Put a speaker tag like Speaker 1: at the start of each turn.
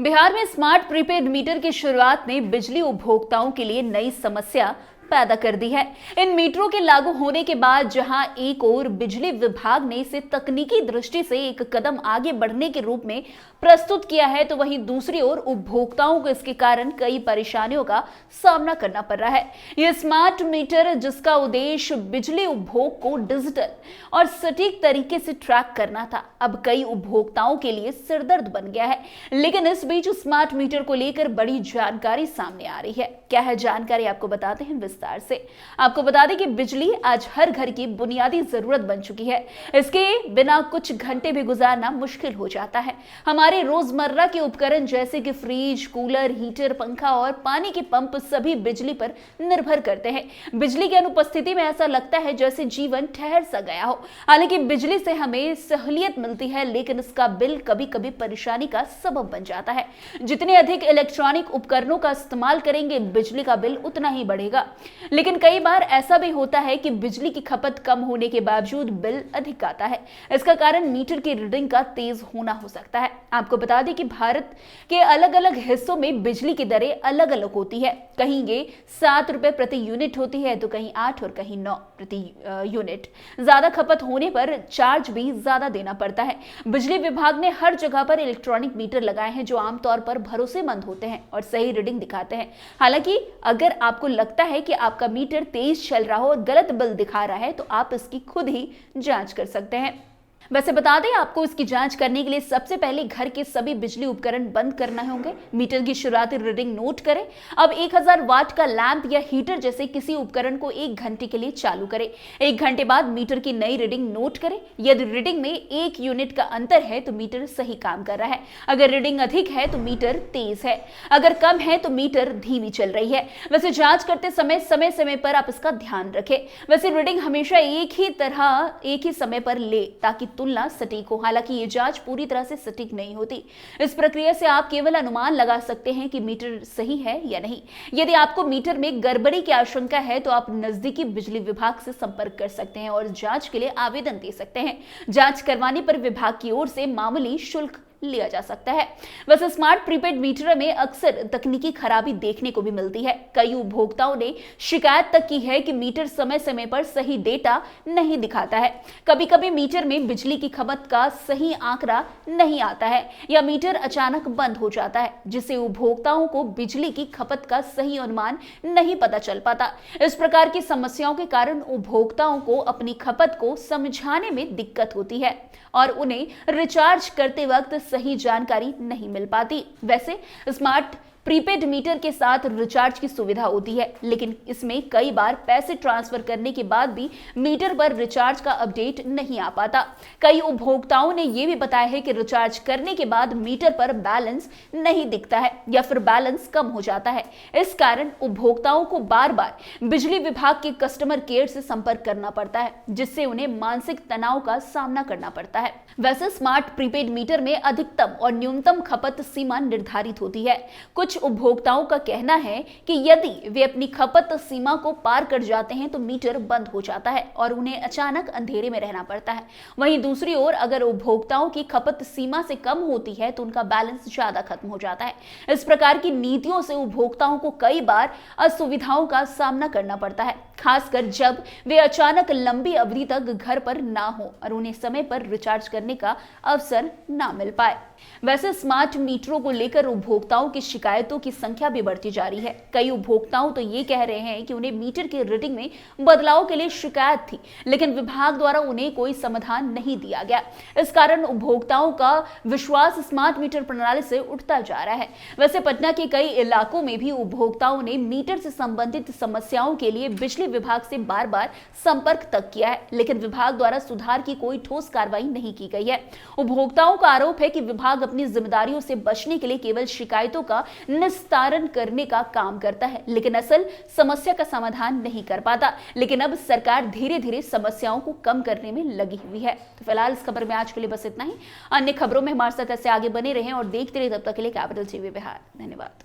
Speaker 1: बिहार में smart prepaid meter की शुरुआत ने बिजली उपभोक्ताओं के लिए नई समस्या पैदा कर दी है। इन मीटरों के लागू होने के बाद जहां एक ओर बिजली विभाग ने इसे तकनीकी दृष्टि से एक कदम आगे बढ़ने के रूप में प्रस्तुत किया है, तो वहीं दूसरी ओर उपभोक्ताओं को इसके कारण कई परेशानियों का सामना करना पड़ रहा है। यह स्मार्ट मीटर, जिसका उद्देश्य बिजली उपभोग को डिजिटल और सटीक तरीके से ट्रैक करना था, अब कई उपभोक्ताओं के लिए सिरदर्द बन गया है। लेकिन इस बीच स्मार्ट मीटर को लेकर बड़ी जानकारी सामने आ रही है। क्या है जानकारी, आपको बताते हैं विस्तार से। आपको बता दें कि बिजली आज हर घर की बुनियादी जरूरत बन चुकी है। इसके बिना कुछ घंटे भी गुजारना मुश्किल हो जाता है। हमारे रोजमर्रा के उपकरण जैसे कि फ्रिज, कूलर, हीटर, पंखा और पानी के पंप सभी बिजली पर निर्भर करते हैं। बिजली की अनुपस्थिति में ऐसा लगता है जैसे जीवन ठहर सा गया हो। हालांकि बिजली से हमें सहूलियत मिलती है, लेकिन इसका बिल कभी कभी परेशानी का सबब बन जाता है। जितने अधिक इलेक्ट्रॉनिक उपकरणों का इस्तेमाल करेंगे, बिजली का बिल उतना ही बढ़ेगा। लेकिन कई बार ऐसा भी होता है कि बिजली की खपत कम होने के बावजूद बिल अधिक आता है। इसका कारण मीटर की रीडिंग का तेज होना हो सकता है। आपको बता दें कि भारत के अलग अलग हिस्सों में बिजली की दरें अलग अलग होती है। कहीं ये 7 रुपए प्रति यूनिट होती है, तो कहीं 8 और कहीं 9 प्रति यूनिट। ज्यादा खपत होने पर चार्ज भी ज्यादा देना पड़ता है। बिजली विभाग ने हर जगह पर इलेक्ट्रॉनिक मीटर लगाए हैं, जो आमतौर पर भरोसेमंद होते हैं और सही रीडिंग दिखाते हैं। हालांकि अगर आपको लगता है कि आपका मीटर तेज चल रहा हो और गलत बिल दिखा रहा है, तो आप इसकी खुद ही जांच कर सकते हैं। वैसे बता दें, आपको इसकी जांच करने के लिए सबसे पहले घर के सभी बिजली उपकरण बंद करना होंगे। मीटर की शुरुआती रीडिंग नोट करें। अब 1000 वाट का लैंप या हीटर जैसे किसी उपकरण को 1 घंटे के लिए चालू करें। 1 घंटे बाद मीटर की नई रीडिंग नोट करें। यदि रीडिंग में 1 यूनिट का अंतर है, तो मीटर सही काम कर रहा है। अगर रीडिंग अधिक है तो मीटर तेज है, अगर कम है तो मीटर धीमी चल रही है। वैसे जांच करते समय समय पर आप इसका ध्यान रखें। वैसे रीडिंग हमेशा एक ही समय पर ले, ताकि तुलना सटीक हो। हालांकि ये जांच पूरी तरह से सटीक नहीं होती। इस प्रक्रिया से आप केवल अनुमान लगा सकते हैं कि मीटर सही है या नहीं। यदि आपको मीटर में गड़बड़ी की आशंका है, तो आप नजदीकी बिजली विभाग से संपर्क कर सकते हैं और जांच के लिए आवेदन दे सकते हैं। जांच करवाने पर विभाग की ओर से मामूली शुल्क लिया जा सकता है। वैसे स्मार्ट प्रीपेड मीटर में अक्सर तकनीकी खराबी देखने को भी मिलती है। कई उपभोक्ताओं ने शिकायत तक की है कि मीटर समय समय पर सही डेटा नहीं दिखाता है। कभी कभी मीटर में बिजली की खपत का सही आंकड़ा नहीं आता है या मीटर अचानक बंद हो जाता है, जिससे उपभोक्ताओं को बिजली की खपत का सही अनुमान नहीं पता चल पाता। इस प्रकार की समस्याओं के कारण उपभोक्ताओं को अपनी खपत को समझाने में दिक्कत होती है और उन्हें रिचार्ज करते वक्त सही जानकारी नहीं मिल पाती। वैसे स्मार्ट प्रीपेड मीटर के साथ रिचार्ज की सुविधा होती है, लेकिन इसमें कई बार पैसे ट्रांसफर करने के बाद भी मीटर पर रिचार्ज का अपडेट नहीं आ पाता। कई उपभोक्ताओं ने यह भी बताया है कि रिचार्ज करने के बाद मीटर पर बैलेंस नहीं दिखता है या फिर बैलेंस कम हो जाता है। इस कारण उपभोक्ताओं को बार बार बिजली विभाग के कस्टमर केयर से संपर्क करना पड़ता है, जिससे उन्हें मानसिक तनाव का सामना करना पड़ता है। वैसे स्मार्ट प्रीपेड मीटर में अधिकतम और न्यूनतम खपत सीमा निर्धारित होती है। कुछ उपभोक्ताओं का कहना है कि यदि वे अपनी खपत सीमा को पार कर जाते हैं, तो मीटर बंद हो जाता है और उन्हें अचानक अंधेरे में रहना पड़ता है। वहीं दूसरी ओर अगर उपभोक्ताओं की खपत सीमा से कम होती है, तो उनका बैलेंस ज्यादा खत्म हो जाता है। इस प्रकार की नीतियों से उपभोक्ताओं को कई बार असुविधाओं का सामना करना पड़ता है, खासकर जब वे अचानक लंबी अवधि तक घर पर ना हो और उन्हें समय पर रिचार्ज करने का अवसर ना मिल पाए। वैसे स्मार्ट मीटरों को लेकर उपभोक्ताओं की शिकायतों की संख्या भी बढ़ती जा रही है। कई उपभोक्ताओं तो ये कह रहे हैं कि उन्हें मीटर की रीडिंग में बदलाव के लिए शिकायत थी, लेकिन विभाग द्वारा उन्हें कोई समाधान नहीं दिया गया। इस कारण उपभोक्ताओं का विश्वास स्मार्ट मीटर प्रणाली से उठता जा रहा है। वैसे पटना के कई इलाकों में भी उपभोक्ताओं ने मीटर से संबंधित समस्याओं के लिए बिजली विभाग से बार बार संपर्क तक किया है, लेकिन विभाग द्वारा सुधार की कोई ठोस कार्रवाई नहीं की गई है। उपभोक्ताओं का आरोप है कि विभाग अपनी जिम्मेदारियों से बचने के लिए केवल शिकायतों का निस्तारण करने का काम करता है, लेकिन असल समस्या का समाधान नहीं कर पाता। लेकिन अब सरकार धीरे धीरे समस्याओं को कम करने में लगी हुई है। तो फिलहाल इस खबर में आज के लिए बस इतना ही। अन्य खबरों में हमारे साथ ऐसे आगे बने रहें और देखते रहे। तब तक के लिए कैपिटल टीवी बिहार। धन्यवाद।